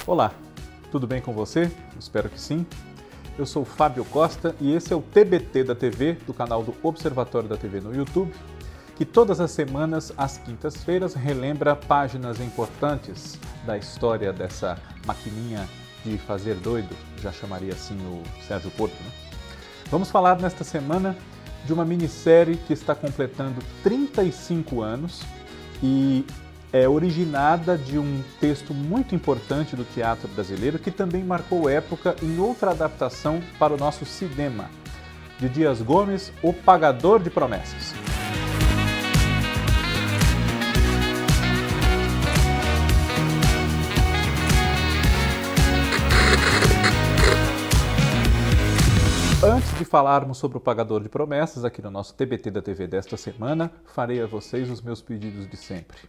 Olá, tudo bem com você? Espero que sim. Eu sou Fábio Costa e esse é o TBT da TV, do canal do Observatório da TV no YouTube, que todas as semanas, às quintas-feiras, relembra páginas importantes da história dessa maquininha de fazer doido, já chamaria assim o Sérgio Porto, né? Vamos falar nesta semana de uma minissérie que está completando 35 anos e é originada de um texto muito importante do teatro brasileiro que também marcou época em outra adaptação para o nosso cinema, de Dias Gomes, O Pagador de Promessas. Antes de falarmos sobre o Pagador de Promessas, aqui no nosso TBT da TV desta semana, farei a vocês os meus pedidos de sempre.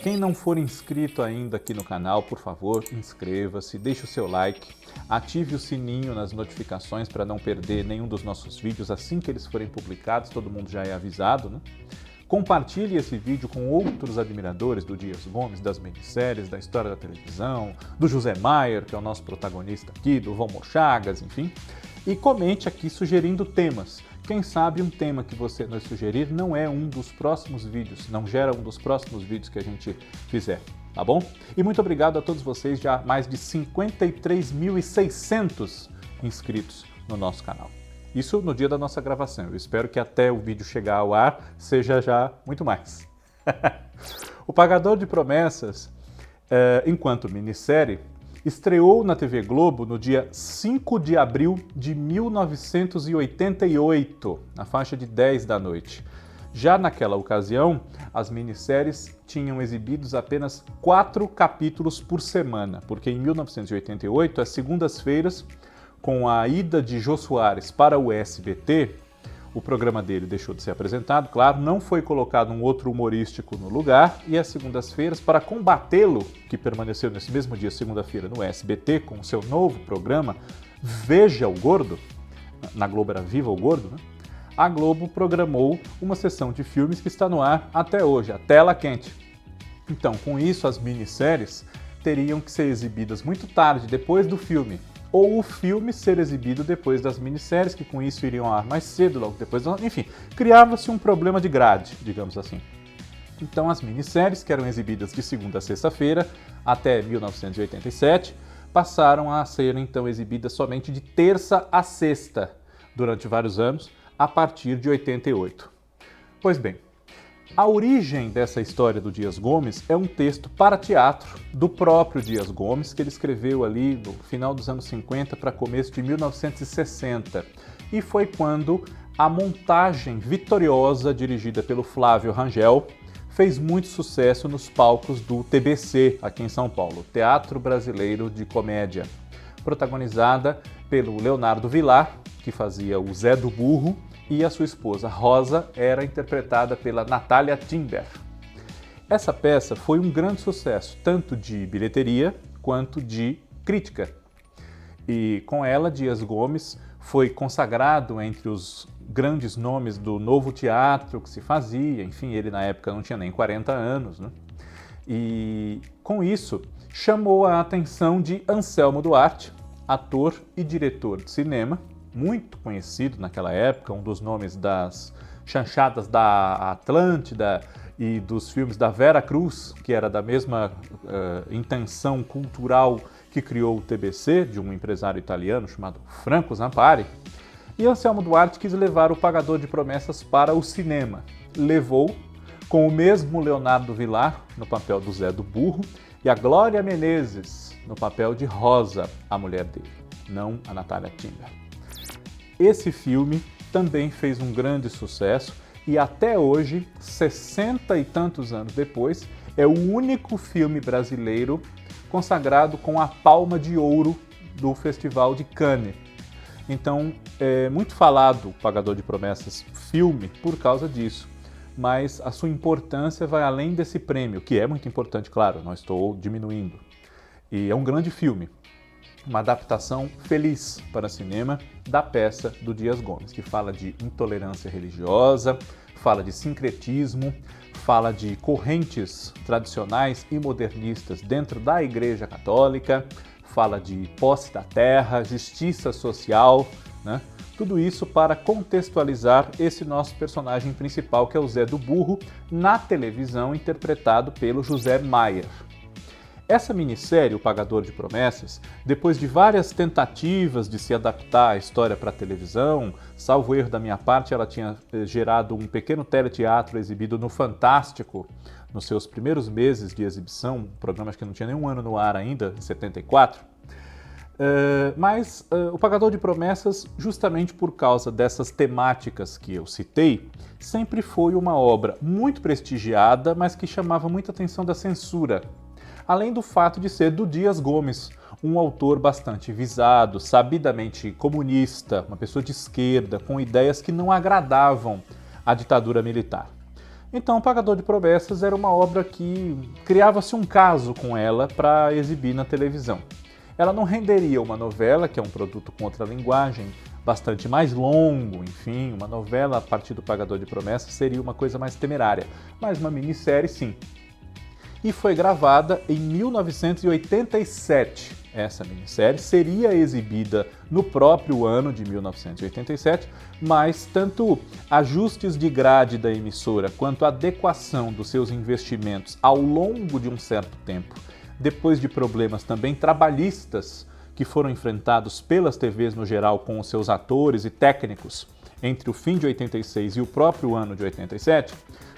Quem não for inscrito ainda aqui no canal, por favor, inscreva-se, deixe o seu like, ative o sininho nas notificações para não perder nenhum dos nossos vídeos assim que eles forem publicados, todo mundo já é avisado, né? Compartilhe esse vídeo com outros admiradores do Dias Gomes, das minisséries, da história da televisão, do José Maier, que é o nosso protagonista aqui, do Valmor Chagas, enfim. E comente aqui sugerindo temas. Quem sabe um tema que você nos sugerir não é um dos próximos vídeos, não gera um dos próximos vídeos que a gente fizer, tá bom? E muito obrigado a todos vocês, já mais de 53.600 inscritos no nosso canal. Isso no dia da nossa gravação. Eu espero que até o vídeo chegar ao ar seja já muito mais. O Pagador de Promessas, enquanto minissérie, estreou na TV Globo no dia 5 de abril de 1988, na faixa de 10 da noite. Já naquela ocasião, as minisséries tinham exibidos apenas 4 capítulos por semana, porque em 1988, às segundas-feiras, com a ida de Jô Soares para o SBT, o programa dele deixou de ser apresentado, claro, não foi colocado um outro humorístico no lugar, e às segundas-feiras, para combatê-lo, que permaneceu nesse mesmo dia, segunda-feira, no SBT, com o seu novo programa, Veja o Gordo, na Globo era Viva o Gordo, né? A Globo programou uma sessão de filmes que está no ar até hoje, a Tela Quente. Então, com isso, as minisséries teriam que ser exibidas muito tarde, depois do filme, ou o filme ser exibido depois das minisséries, que com isso iriam ao ar mais cedo, logo depois, enfim, criava-se um problema de grade, digamos assim. Então as minisséries, que eram exibidas de segunda a sexta-feira até 1987, passaram a ser então exibidas somente de terça a sexta, durante vários anos, a partir de 88. Pois bem, a origem dessa história do Dias Gomes é um texto para teatro do próprio Dias Gomes, que ele escreveu ali no final dos anos 50 para começo de 1960. E foi quando a montagem vitoriosa, dirigida pelo Flávio Rangel, fez muito sucesso nos palcos do TBC, aqui em São Paulo, Teatro Brasileiro de Comédia, protagonizada pelo Leonardo Vilar, que fazia o Zé do Burro, e a sua esposa Rosa era interpretada pela Natália Timber. Essa peça foi um grande sucesso, tanto de bilheteria quanto de crítica. E com ela, Dias Gomes foi consagrado entre os grandes nomes do novo teatro que se fazia, enfim, ele na época não tinha nem 40 anos, né? E com isso, chamou a atenção de Anselmo Duarte, ator e diretor de cinema, muito conhecido naquela época, um dos nomes das chanchadas da Atlântida e dos filmes da Vera Cruz, que era da mesma intenção cultural que criou o TBC, de um empresário italiano chamado Franco Zampari. E Anselmo Duarte quis levar o Pagador de Promessas para o cinema. Levou com o mesmo Leonardo Vilar no papel do Zé do Burro e a Glória Menezes no papel de Rosa, a mulher dele, não a Natália Timber. Esse filme também fez um grande sucesso e até hoje, 60 e tantos anos depois, é o único filme brasileiro consagrado com a Palma de Ouro do Festival de Cannes. Então, é muito falado o Pagador de Promessas filme por causa disso, mas a sua importância vai além desse prêmio, que é muito importante, claro, não estou diminuindo. E é um grande filme. Uma adaptação feliz para cinema da peça do Dias Gomes, que fala de intolerância religiosa, fala de sincretismo, fala de correntes tradicionais e modernistas dentro da Igreja Católica, fala de posse da terra, justiça social, né? Tudo isso para contextualizar esse nosso personagem principal, que é o Zé do Burro, na televisão, interpretado pelo José Maier. Essa minissérie, O Pagador de Promessas, depois de várias tentativas de se adaptar à história para a televisão, salvo erro da minha parte, ela tinha gerado um pequeno teleteatro exibido no Fantástico nos seus primeiros meses de exibição, um programa que não tinha nem um ano no ar ainda, em 74. Mas O Pagador de Promessas, justamente por causa dessas temáticas que eu citei, sempre foi uma obra muito prestigiada, mas que chamava muita atenção da censura. Além do fato de ser do Dias Gomes, um autor bastante visado, sabidamente comunista, uma pessoa de esquerda, com ideias que não agradavam à ditadura militar. Então, O Pagador de Promessas era uma obra que criava-se um caso com ela para exibir na televisão. Ela não renderia uma novela, que é um produto com outra linguagem, bastante mais longo, enfim, uma novela a partir do Pagador de Promessas seria uma coisa mais temerária, mas uma minissérie sim. E foi gravada em 1987. Essa minissérie seria exibida no próprio ano de 1987, mas tanto ajustes de grade da emissora quanto a adequação dos seus investimentos ao longo de um certo tempo, depois de problemas também trabalhistas que foram enfrentados pelas TVs no geral com os seus atores e técnicos entre o fim de 86 e o próprio ano de 87,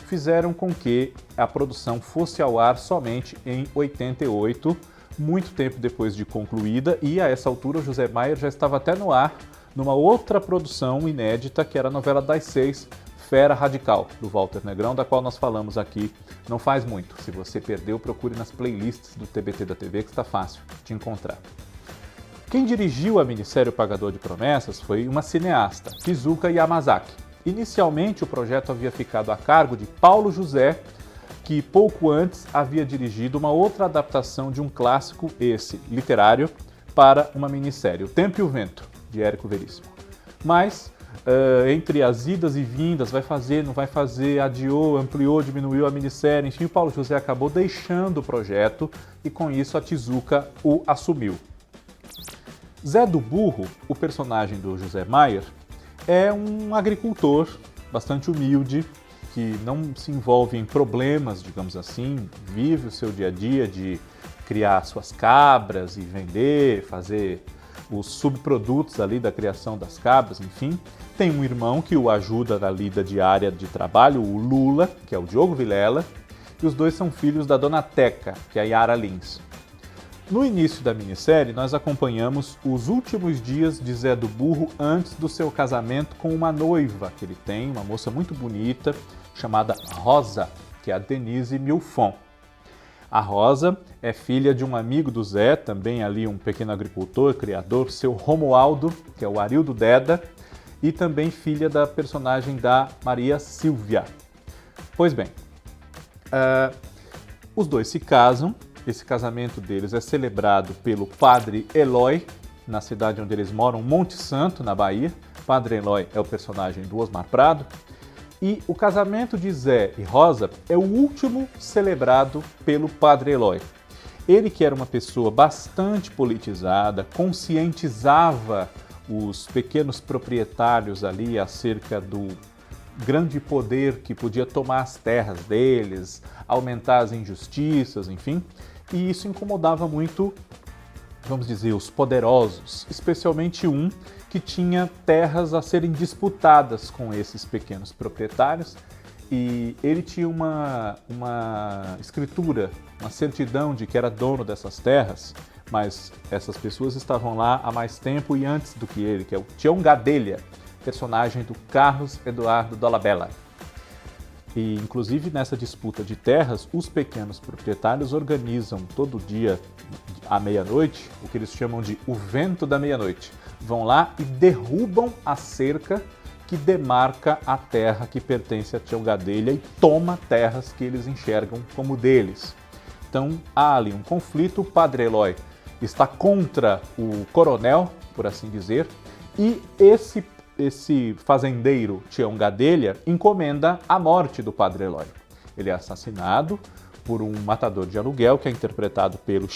fizeram com que a produção fosse ao ar somente em 88, muito tempo depois de concluída, e a essa altura o José Maier já estava até no ar numa outra produção inédita, que era a novela das 6, Fera Radical, do Walter Negrão, da qual nós falamos aqui não faz muito. Se você perdeu, procure nas playlists do TBT da TV, que está fácil de encontrar. Quem dirigiu a minissérie O Pagador de Promessas foi uma cineasta, Shizuka Yamazaki. Inicialmente, o projeto havia ficado a cargo de Paulo José, que pouco antes havia dirigido uma outra adaptação de um clássico, esse literário, para uma minissérie, O Tempo e o Vento, de Érico Veríssimo. Mas, entre as idas e vindas, vai fazer, não vai fazer, adiou, ampliou, diminuiu a minissérie, enfim, o Paulo José acabou deixando o projeto e com isso a Shizuka o assumiu. Zé do Burro, o personagem do José Maier, é um agricultor bastante humilde, que não se envolve em problemas, digamos assim, vive o seu dia a dia de criar suas cabras e vender, fazer os subprodutos ali da criação das cabras, enfim. Tem um irmão que o ajuda na lida diária de trabalho, o Lula, que é o Diogo Vilela, e os dois são filhos da dona Teca, que é a Yara Lins. No início da minissérie, nós acompanhamos os últimos dias de Zé do Burro antes do seu casamento com uma noiva que ele tem, uma moça muito bonita, chamada Rosa, que é a Denise Milfon. A Rosa é filha de um amigo do Zé, também ali um pequeno agricultor, criador, seu Romualdo, que é o Arildo Deda, e também filha da personagem da Maria Silvia. Pois bem, os dois se casam. Esse casamento deles é celebrado pelo Padre Eloy, na cidade onde eles moram, Monte Santo, na Bahia. Padre Eloy é o personagem do Osmar Prado. E o casamento de Zé e Rosa é o último celebrado pelo Padre Eloy. Ele, que era uma pessoa bastante politizada, conscientizava os pequenos proprietários ali acerca do grande poder que podia tomar as terras deles, aumentar as injustiças, enfim. E isso incomodava muito, vamos dizer, os poderosos, especialmente um que tinha terras a serem disputadas com esses pequenos proprietários. E ele tinha uma escritura, uma certidão de que era dono dessas terras, mas essas pessoas estavam lá há mais tempo e antes do que ele, que é o Tião Gadelha, personagem do Carlos Eduardo Dolabella. E, inclusive, nessa disputa de terras, os pequenos proprietários organizam todo dia, à meia-noite, o que eles chamam de o vento da meia-noite. Vão lá e derrubam a cerca que demarca a terra que pertence a Tião Gadelha e toma terras que eles enxergam como deles. Então, há ali um conflito, o Padre Eloy está contra o coronel, por assim dizer, e esse esse fazendeiro Tião Gadelha encomenda a morte do Padre Eloy. Ele é assassinado por um matador de aluguel que é interpretado pelo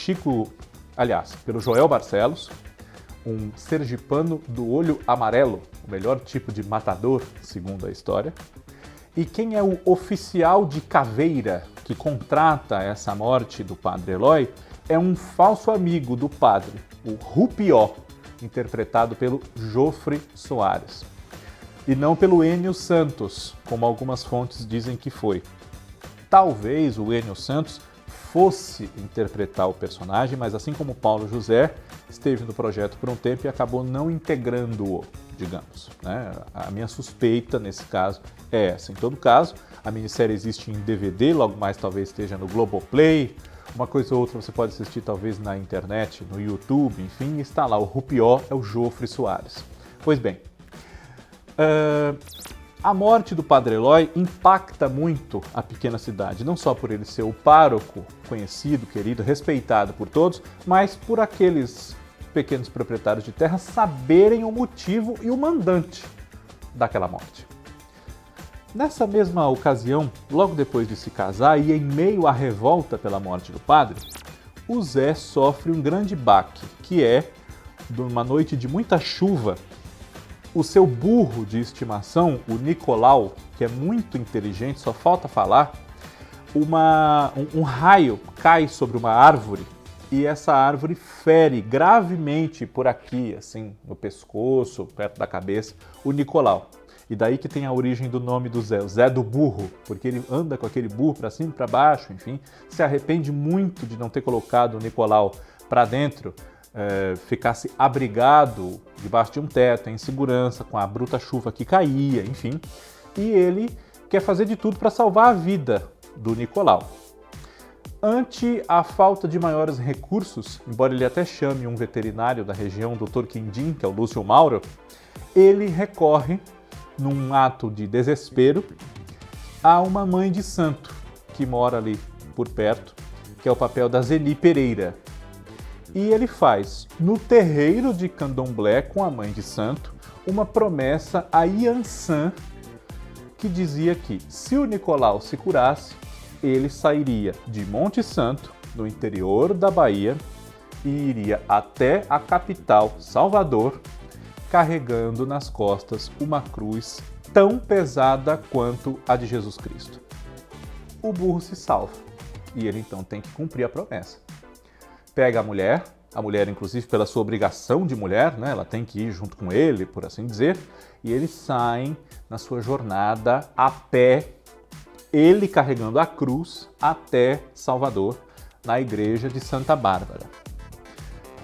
pelo Joel Barcelos, um sergipano do olho amarelo, o melhor tipo de matador, segundo a história. E quem é o oficial de caveira que contrata essa morte do Padre Eloy é um falso amigo do padre, o Rupió, interpretado pelo Jofre Soares. E não pelo Enio Santos, como algumas fontes dizem que foi. Talvez o Enio Santos fosse interpretar o personagem, mas assim como Paulo José, esteve no projeto por um tempo e acabou não integrando-o, digamos, né? A minha suspeita nesse caso é essa. Em todo caso, a minissérie existe em DVD, logo mais talvez esteja no Globoplay, uma coisa ou outra você pode assistir talvez na internet, no YouTube, enfim, está lá. O Rupió é o Jofre Soares. Pois bem, a morte do Padre Eloy impacta muito a pequena cidade, não só por ele ser o pároco conhecido, querido, respeitado por todos, mas por aqueles pequenos proprietários de terra saberem o motivo e o mandante daquela morte. Nessa mesma ocasião, logo depois de se casar e em meio à revolta pela morte do padre, o Zé sofre um grande baque, que é, numa noite de muita chuva, o seu burro de estimação, o Nicolau, que é muito inteligente, só falta falar, um raio cai sobre uma árvore e essa árvore fere gravemente por aqui, assim, no pescoço, perto da cabeça, o Nicolau. E daí que tem a origem do nome do Zé, o Zé do Burro, porque ele anda com aquele burro para cima e para baixo, enfim, se arrepende muito de não ter colocado o Nicolau para dentro, ficasse abrigado debaixo de um teto, em segurança, com a bruta chuva que caía, enfim, e ele quer fazer de tudo para salvar a vida do Nicolau. Ante a falta de maiores recursos, embora ele até chame um veterinário da região, o Dr. Quindim, que é o Lúcio Mauro, ele recorre, num ato de desespero, a uma mãe de santo que mora ali por perto, que é o papel da Zeni Pereira. E ele faz, no terreiro de Candomblé com a mãe de santo, uma promessa a Yansan, que dizia que, se o Nicolau se curasse, ele sairia de Monte Santo, no interior da Bahia, e iria até a capital, Salvador, carregando nas costas uma cruz tão pesada quanto a de Jesus Cristo. O burro se salva e ele então tem que cumprir a promessa. Pega a mulher inclusive pela sua obrigação de mulher, né, ela tem que ir junto com ele, por assim dizer, e eles saem na sua jornada a pé, ele carregando a cruz até Salvador, na igreja de Santa Bárbara.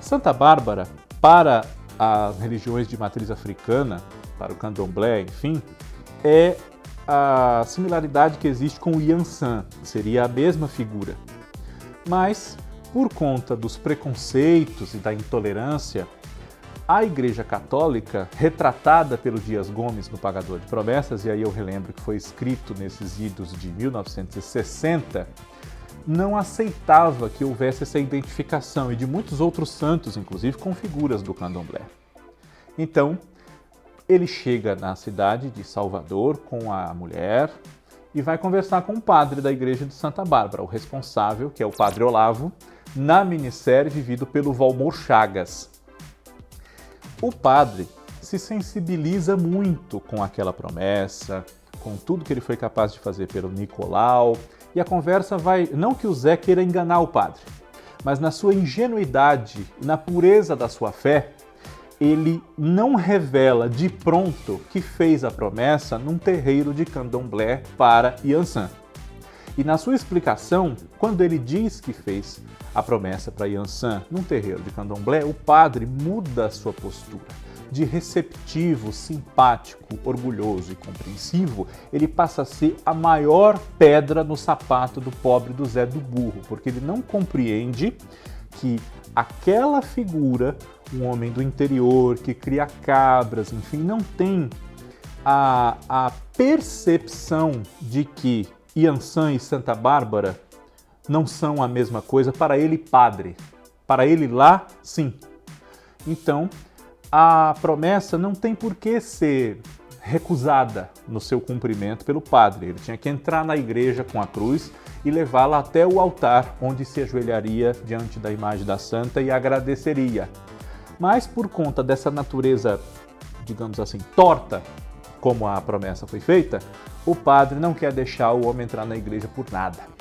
Santa Bárbara, para as religiões de matriz africana, para o candomblé, enfim, é a similaridade que existe com o Yansan, seria a mesma figura. Mas, por conta dos preconceitos e da intolerância, a Igreja Católica, retratada pelo Dias Gomes no Pagador de Promessas, e aí eu relembro que foi escrito nesses idos de 1960, não aceitava que houvesse essa identificação, e de muitos outros santos, inclusive, com figuras do candomblé. Então, ele chega na cidade de Salvador com a mulher e vai conversar com o padre da igreja de Santa Bárbara, o responsável, que é o padre Olavo, na minissérie vivido pelo Valmor Chagas. O padre se sensibiliza muito com aquela promessa, com tudo que ele foi capaz de fazer pelo Nicolau, e a conversa vai, não que o Zé queira enganar o padre, mas na sua ingenuidade e na pureza da sua fé, ele não revela de pronto que fez a promessa num terreiro de candomblé para Yansan. E na sua explicação, quando ele diz que fez a promessa para Yansan num terreiro de candomblé, o padre muda a sua postura. De receptivo, simpático, orgulhoso e compreensivo, ele passa a ser a maior pedra no sapato do pobre do Zé do Burro, porque ele não compreende que aquela figura, um homem do interior que cria cabras, enfim, não tem a percepção de que Yansan e Santa Bárbara não são a mesma coisa. Para ele, padre. Para ele lá, sim. Então, a promessa não tem por que ser recusada no seu cumprimento pelo padre. Ele tinha que entrar na igreja com a cruz e levá-la até o altar, onde se ajoelharia diante da imagem da santa e agradeceria. Mas por conta dessa natureza, digamos assim, torta, como a promessa foi feita, o padre não quer deixar o homem entrar na igreja por nada.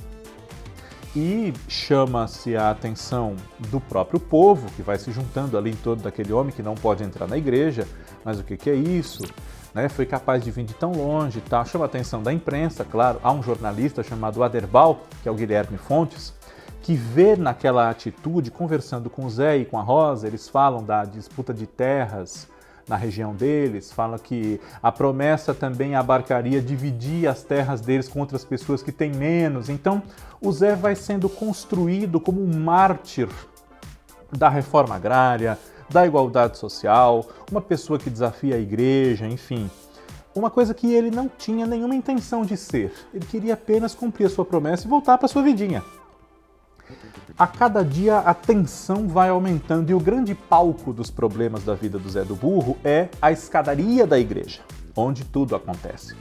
E chama-se a atenção do próprio povo, que vai se juntando ali em torno daquele homem que não pode entrar na igreja. Mas o que é isso? Foi capaz de vir de tão longe, tá? Chama a atenção da imprensa, claro. Há um jornalista chamado Aderbal, que é o Guilherme Fontes, que vê naquela atitude, conversando com o Zé e com a Rosa, eles falam da disputa de terras na região deles, falam que a promessa também abarcaria dividir as terras deles com outras pessoas que têm menos. Então, o Zé vai sendo construído como um mártir da reforma agrária, da igualdade social, uma pessoa que desafia a igreja, enfim. Uma coisa que ele não tinha nenhuma intenção de ser. Ele queria apenas cumprir a sua promessa e voltar para a sua vidinha. A cada dia a tensão vai aumentando e o grande palco dos problemas da vida do Zé do Burro é a escadaria da igreja, onde tudo acontece.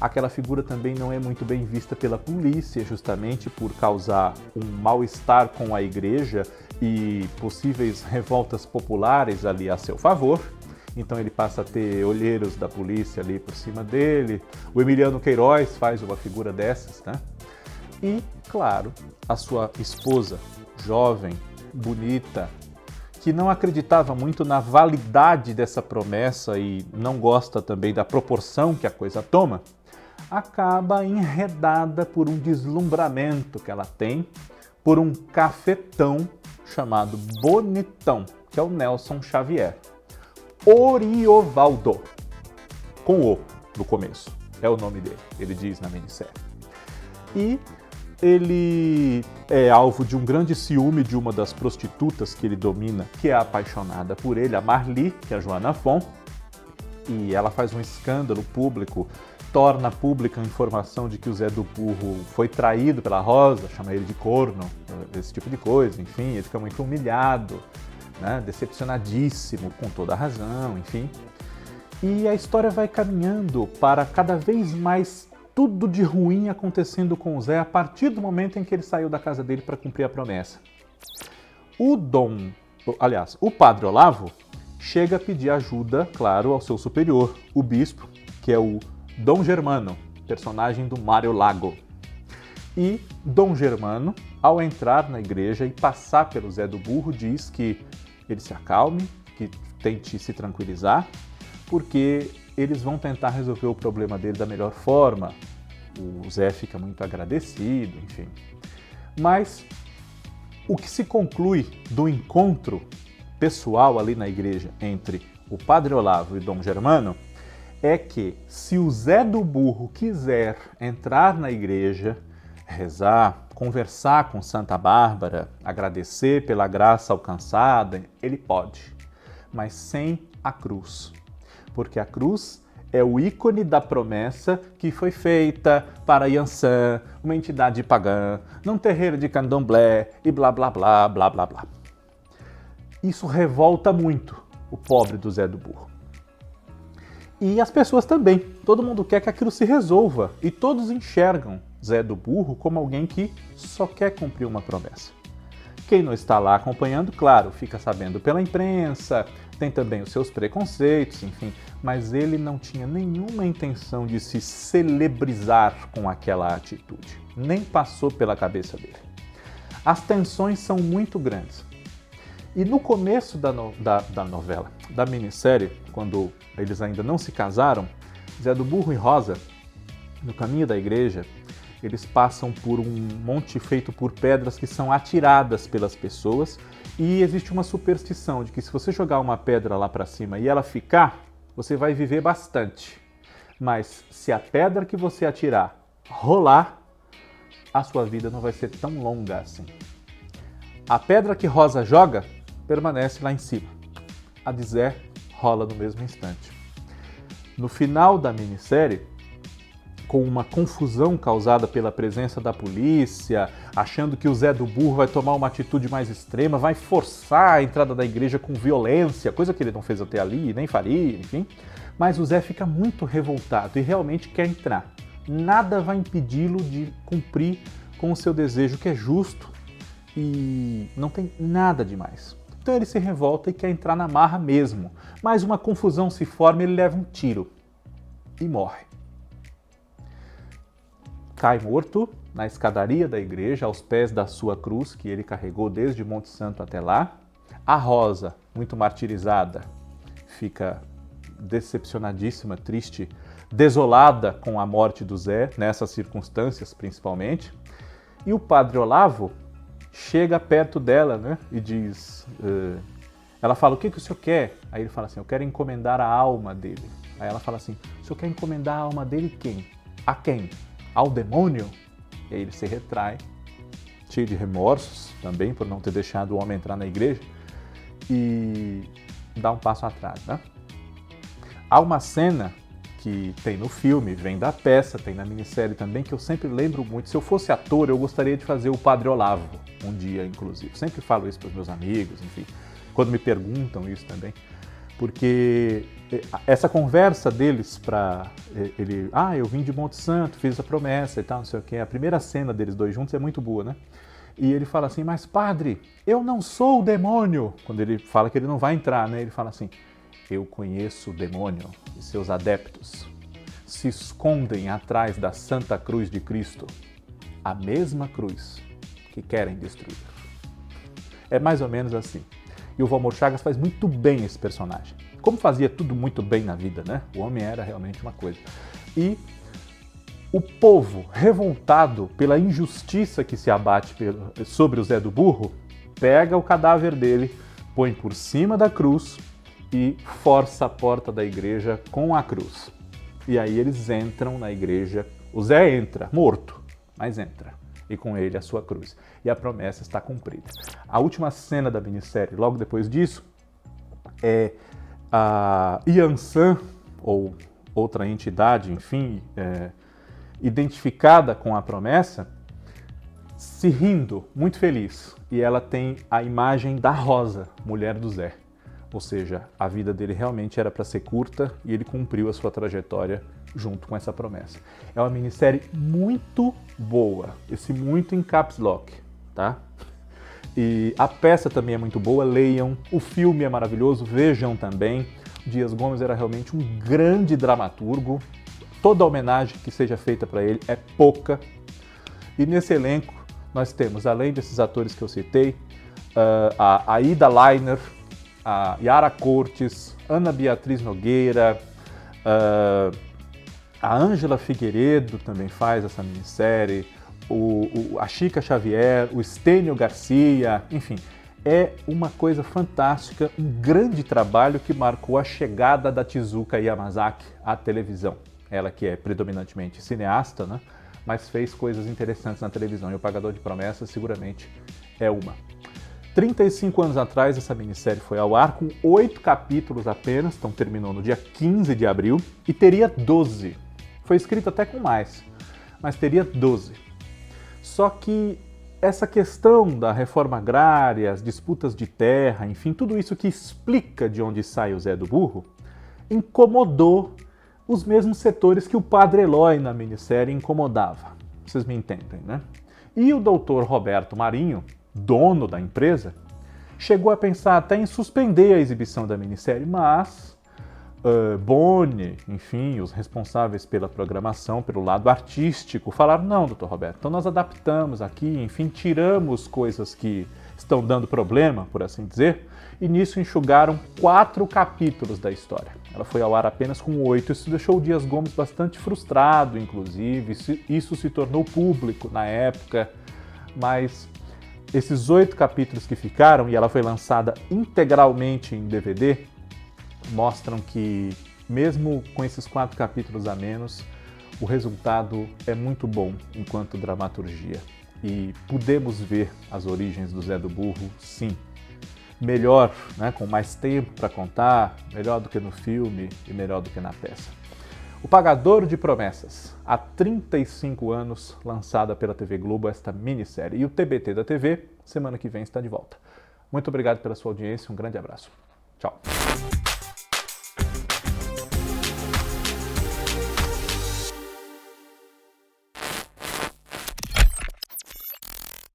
Aquela figura também não é muito bem vista pela polícia, justamente por causar um mal-estar com a igreja e possíveis revoltas populares ali a seu favor. Então ele passa a ter olheiros da polícia ali por cima dele. O Emiliano Queiroz faz uma figura dessas, né? E, claro, a sua esposa, jovem, bonita, que não acreditava muito na validade dessa promessa e não gosta também da proporção que a coisa toma, acaba enredada por um deslumbramento que ela tem por um cafetão chamado Bonitão, que é o Nelson Xavier. Oriovaldo, com O no começo, é o nome dele, ele diz na minissérie. E ele é alvo de um grande ciúme de uma das prostitutas que ele domina, que é apaixonada por ele, a Marli, que é a Joana Fon, e ela faz um escândalo público, torna pública a informação de que o Zé do Burro foi traído pela Rosa, chama ele de corno, esse tipo de coisa, enfim, ele fica muito humilhado, né, decepcionadíssimo, com toda a razão, enfim. E a história vai caminhando para cada vez mais tudo de ruim acontecendo com o Zé a partir do momento em que ele saiu da casa dele para cumprir a promessa. O padre Olavo chega a pedir ajuda, claro, ao seu superior, o bispo, que é o Dom Germano, personagem do Mário Lago. E Dom Germano, ao entrar na igreja e passar pelo Zé do Burro, diz que ele se acalme, que tente se tranquilizar, porque eles vão tentar resolver o problema dele da melhor forma. O Zé fica muito agradecido, enfim. Mas o que se conclui do encontro pessoal ali na igreja entre o Padre Olavo e Dom Germano é que se o Zé do Burro quiser entrar na igreja, rezar, conversar com Santa Bárbara, agradecer pela graça alcançada, ele pode, mas sem a cruz. Porque a cruz é o ícone da promessa que foi feita para Yansan, uma entidade pagã, num terreiro de candomblé e blá blá blá blá blá blá. Isso revolta muito o pobre do Zé do Burro. E as pessoas também. Todo mundo quer que aquilo se resolva e todos enxergam Zé do Burro como alguém que só quer cumprir uma promessa. Quem não está lá acompanhando, claro, fica sabendo pela imprensa, tem também os seus preconceitos, enfim, mas ele não tinha nenhuma intenção de se celebrizar com aquela atitude. Nem passou pela cabeça dele. As tensões são muito grandes. E no começo da novela, da minissérie, quando eles ainda não se casaram, Zé do Burro e Rosa, no caminho da igreja, eles passam por um monte feito por pedras que são atiradas pelas pessoas e existe uma superstição de que se você jogar uma pedra lá para cima e ela ficar, você vai viver bastante. Mas se a pedra que você atirar rolar, a sua vida não vai ser tão longa assim. A pedra que Rosa joga permanece lá em cima. A de Zé rola no mesmo instante. No final da minissérie, com uma confusão causada pela presença da polícia, achando que o Zé do Burro vai tomar uma atitude mais extrema, vai forçar a entrada da igreja com violência, coisa que ele não fez até ali, nem faria, enfim. Mas o Zé fica muito revoltado e realmente quer entrar. Nada vai impedi-lo de cumprir com o seu desejo, que é justo e não tem nada demais. Então ele se revolta e quer entrar na marra mesmo. Mas uma confusão se forma e ele leva um tiro e morre. Cai morto na escadaria da igreja, aos pés da sua cruz, que ele carregou desde Monte Santo até lá. A Rosa, muito martirizada, fica decepcionadíssima, triste, desolada com a morte do Zé, nessas circunstâncias principalmente. E o padre Olavo chega perto dela, né, e diz... ela fala, o que o senhor quer? Aí ele fala assim, eu quero encomendar a alma dele. Aí ela fala assim, o senhor quer encomendar a alma dele quem? A quem? Ao demônio? E aí ele se retrai, cheio de remorsos também por não ter deixado o homem entrar na igreja, e dá um passo atrás, né? Há uma cena que tem no filme, vem da peça, tem na minissérie também, que eu sempre lembro muito. Se eu fosse ator, eu gostaria de fazer o Padre Olavo um dia, inclusive. Sempre falo isso para os meus amigos, enfim, quando me perguntam isso também. Porque essa conversa deles para ele... eu vim de Monte Santo, fiz a promessa e tal, não sei o quê. A primeira cena deles dois juntos é muito boa, né? E ele fala assim, mas padre, eu não sou o demônio. Quando ele fala que ele não vai entrar, né? Ele fala assim, eu conheço o demônio e seus adeptos. Se escondem atrás da Santa Cruz de Cristo, a mesma cruz que querem destruir. É mais ou menos assim. E o Valmor Chagas faz muito bem esse personagem. Como fazia tudo muito bem na vida, né? O homem era realmente uma coisa. E o povo, revoltado pela injustiça que se abate sobre o Zé do Burro, pega o cadáver dele, põe por cima da cruz e força a porta da igreja com a cruz. E aí eles entram na igreja, o Zé entra, morto, mas entra. E com ele a sua cruz. E a promessa está cumprida. A última cena da minissérie, logo depois disso, é a Yansan, ou outra entidade, enfim, identificada com a promessa, se rindo, muito feliz. E ela tem a imagem da Rosa, mulher do Zé. Ou seja, a vida dele realmente era para ser curta e ele cumpriu a sua trajetória junto com essa promessa. É uma minissérie muito boa, esse muito em caps lock, tá? E a peça também é muito boa, leiam. O filme é maravilhoso, vejam também. O Dias Gomes era realmente um grande dramaturgo. Toda homenagem que seja feita para ele é pouca. E nesse elenco nós temos, além desses atores que eu citei, a Aida Leiner, a Yara Cortes, Ana Beatriz Nogueira, a Ângela Figueiredo também faz essa minissérie, a Chica Xavier, o Estênio Garcia, enfim, é uma coisa fantástica, um grande trabalho que marcou a chegada da Tezuka Yamazaki à televisão. Ela que é predominantemente cineasta, né? Mas fez coisas interessantes na televisão, e O Pagador de Promessas seguramente é uma. 35 anos atrás essa minissérie foi ao ar, com 8 capítulos apenas, então terminou no dia 15 de abril, e teria 12. Foi escrito até com mais, mas teria 12. Só que essa questão da reforma agrária, as disputas de terra, enfim, tudo isso que explica de onde sai o Zé do Burro, incomodou os mesmos setores que o Padre Eloy na minissérie incomodava. Vocês me entendem, né? E o doutor Roberto Marinho, dono da empresa, chegou a pensar até em suspender a exibição da minissérie, mas Boni, enfim, os responsáveis pela programação, pelo lado artístico, falaram, não, doutor Roberto, então nós adaptamos aqui, enfim, tiramos coisas que estão dando problema, por assim dizer, e nisso enxugaram 4 capítulos da história. Ela foi ao ar apenas com 8, isso deixou o Dias Gomes bastante frustrado, inclusive, isso se tornou público na época, mas esses 8 capítulos que ficaram, e ela foi lançada integralmente em DVD, mostram que, mesmo com esses 4 capítulos a menos, o resultado é muito bom enquanto dramaturgia. E podemos ver as origens do Zé do Burro, sim. Melhor, né, com mais tempo para contar, melhor do que no filme e melhor do que na peça. O Pagador de Promessas, há 35 anos, lançada pela TV Globo, esta minissérie. E o TBT da TV, semana que vem, está de volta. Muito obrigado pela sua audiência, um grande abraço. Tchau.